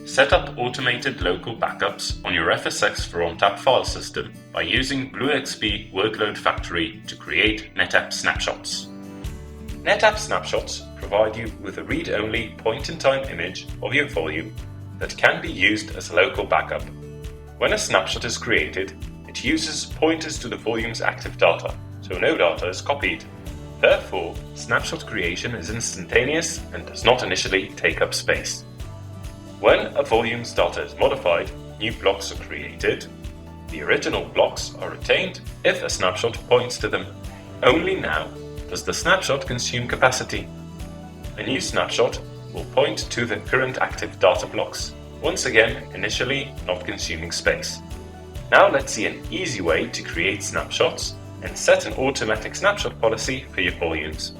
Set up automated local backups on your FSX for ONTAP file system by using BlueXP Workload Factory to create NetApp Snapshots. NetApp Snapshots provide you with a read-only point-in-time image of your volume that can be used as a local backup. When a snapshot is created, it uses pointers to the volume's active data, so no data is copied. Therefore, snapshot creation is instantaneous and does not initially take up space. When a volume's data is modified, new blocks are created. The original blocks are retained if a snapshot points to them. Only now does the snapshot consume capacity. A new snapshot will point to the current active data blocks, once again initially not consuming space. Now let's see an easy way to create snapshots and set an automatic snapshot policy for your volumes.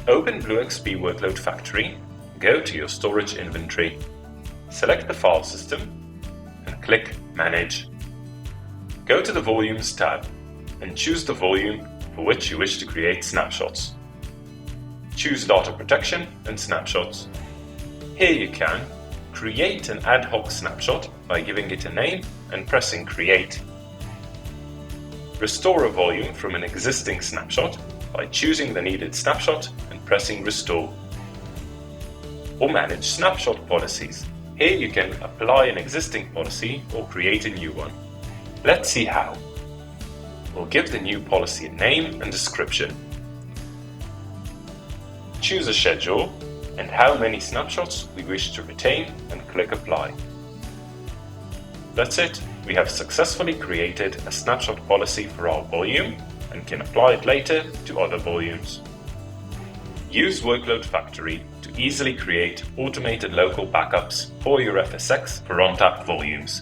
Open BlueXP Workload Factory. Go to your storage inventory, select the file system, and click Manage. Go to the Volumes tab and choose the volume for which you wish to create snapshots. Choose Data Protection and Snapshots. Here you can create an ad hoc snapshot by giving it a name and pressing Create. Restore a volume from an existing snapshot by choosing the needed snapshot and pressing Restore. Or manage snapshot policies. Here you can apply an existing policy or create a new one. Let's see how. We'll give the new policy a name and description. Choose a schedule and how many snapshots we wish to retain and click Apply. That's it. We have successfully created a snapshot policy for our volume and can apply it later to other volumes. Use Workload Factory to easily create automated local backups for your FSX for ONTAP volumes.